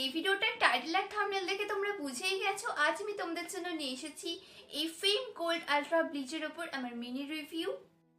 এই ভিডিওটার টাইটেল আর থাম্বনেল দেখে তোমরা বুঝেই গেছো আজ আমি তোমাদের জন্য নিয়ে এসেছি এই ফেম গোল্ড আলট্রা ব্লিচের উপর আমার মিনি রিভিউ।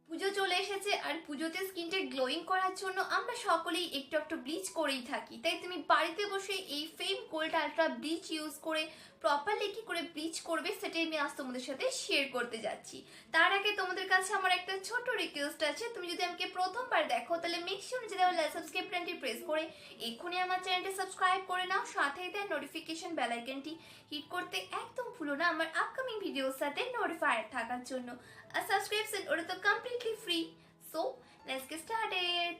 পুজো চলে এসেছে আর পুজোতে স্কিনটা গ্লোয়িং করার জন্য আমরা সকলেই একটু একটু ব্লিচ করেই থাকি, তাই তুমি বাড়িতে বসে এই ফেম গোল্ড আলট্রা ব্লিচ ইউজ করে প্রপারলি কি করে ব্লিচ করবে সেটাই আমি আজ তোমাদের সাথে শেয়ার করতে যাচ্ছি। তার আগে তোমাদের কাছে আমার একটা ছোট রিকোয়েস্ট আছে, তুমি যদি আমাকে প্রথমবার দেখো তাহলে মেক শিওর যে সাবস্ক্রাইব বাটনটি প্রেস করে এক্ষুনি আমার চ্যানেলটি সাবস্ক্রাইব করে নাও, সাথে দেয় নোটিফিকেশন বেল আইকনটি হিট করতে একদম ভুলো না আমার আপকামিং ভিডিওর সাথে নোটিফায়ার থাকার জন্য। আর সাবস্ক্রিপশন ওটা তো completely free. So let's get started.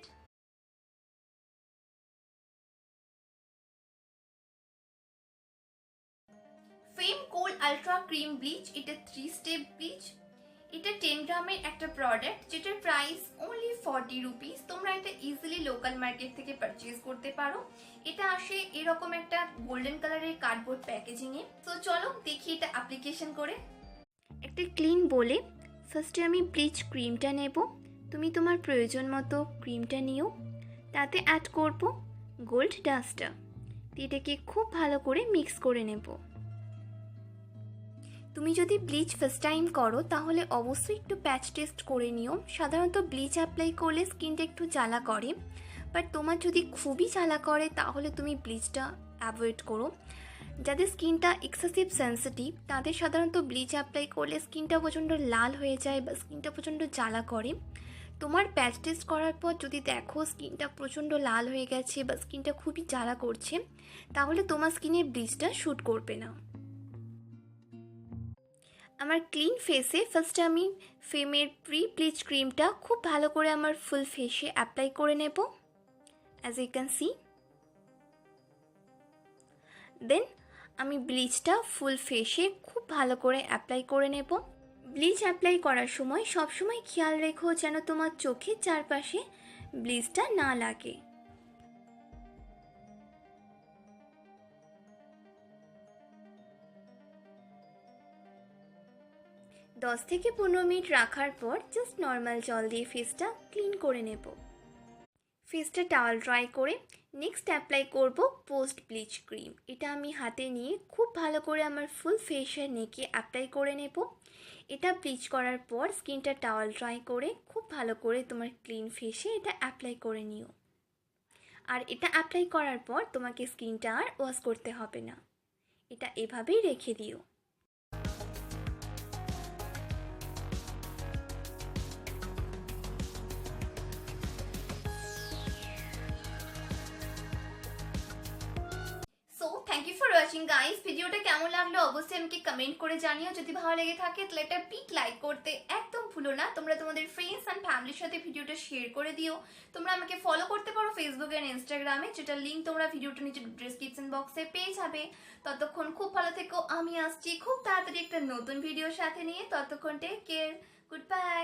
Fame gold ultra cream bleach, এটা 3 স্টেপ ব্লিচ। এটা 10 গ্রামের একটা প্রোডাক্ট যেটার প্রাইস অনলি 40 রুপিস। তোমরা এটা ইজিলি লোকাল মার্কেট থেকে পারচেজ করতে পারো। এটা আসে এরকম একটা গোল্ডেন কালারের কার্ডবোর্ড প্যাকেজিংয়ে। তো চলো দেখি এটা অ্যাপ্লিকেশন করে। একটা ক্লিন বলে ফার্স্টে আমি ব্লিচ ক্রিমটা নেব। তুমি তোমার প্রয়োজন মতো ক্রিমটা নিও, তাতে অ্যাড করব গোল্ড ডাস্টটা। এটাকে খুব ভালো করে মিক্স করে নেব। তুমি যদি ব্লিচ ফার্স্ট টাইম করো তাহলে অবশ্যই একটু প্যাচ টেস্ট করে নিও। সাধারণত ব্লিচ অ্যাপ্লাই করলে স্কিনটা একটু জ্বালা করে, বাট তোমার যদি খুবই জ্বালা করে তাহলে তুমি ব্লিচটা অ্যাভয়েড করো। যাদের স্কিনটা এক্সেসিভ সেন্সিটিভ তাদের সাধারণত ব্লিচ অ্যাপ্লাই করলে স্কিনটা প্রচণ্ড লাল হয়ে যায় বা স্কিনটা প্রচণ্ড জ্বালা করে। তোমার প্যাচ টেস্ট করার পর যদি দেখো স্কিনটা প্রচণ্ড লাল হয়ে গেছে বা স্কিনটা খুবই জ্বালা করছে, তাহলে তোমার স্কিনে ব্লিচটা শ্যুট করবে না। আমার ক্লিন ফেসে ফার্স্টে আমি ফেমের প্রি ব্লিচ ক্রিমটা খুব ভালো করে আমার ফুল ফেসে অ্যাপ্লাই করে নেব, অ্যাজ ইউ ক্যান সি। দেন আমি ব্লিচটা ফুল ফেসে খুব ভালো করে অ্যাপ্লাই করে নেব। ব্লিচ অ্যাপ্লাই করার সময় সবসময় খেয়াল রেখো যেন তোমার চোখের চারপাশে ব্লিচটা না লাগে। দশ থেকে 15 মিনিট রাখার পর জাস্ট নর্মাল জল দিয়ে ফেসটা ক্লিন করে নেব। ফেসটা টাওয়াল ড্রাই করে নেক্সট অ্যাপ্লাই করব পোস্ট ব্লিচ ক্রিম। এটা আমি হাতে নিয়ে খুব ভালো করে আমার ফুল ফেসের নেকে অ্যাপ্লাই করে নেব। এটা ব্লিচ করার পর স্কিনটা টাওয়াল ড্রাই করে খুব ভালো করে তোমার ক্লিন ফেসে এটা অ্যাপ্লাই করে নিও। আর এটা অ্যাপ্লাই করার পর তোমাকে স্কিনটা আর ওয়াশ করতে হবে না, এটা এভাবেই রেখে দিও। Thank you for watching guys. ভিডিওটা কেমন লাগলো অবশ্যই আমাকে কমেন্ট করে জানিও। যদি ভালো লেগে থাকে তাহলে একটা বিগ লাইক করতে একদম ভুলো না। তোমরা তোমাদের ফ্রেন্ডস অ্যান্ড ফ্যামিলির সাথে ভিডিওটা শেয়ার করে দিও। তোমরা আমাকে ফলো করতে পারো ফেসবুক অ্যান্ড ইনস্টাগ্রামে, যেটার লিঙ্ক তোমরা ভিডিওটা নিচে ডিসক্রিপশন বক্সে পেয়ে যাবে। ততক্ষণ খুব ভালো থেকো, আমি আসছি খুব তাড়াতাড়ি একটা নতুন ভিডিওর সাথে নিয়ে। ততক্ষণ টেক কেয়ার, গুড বাই।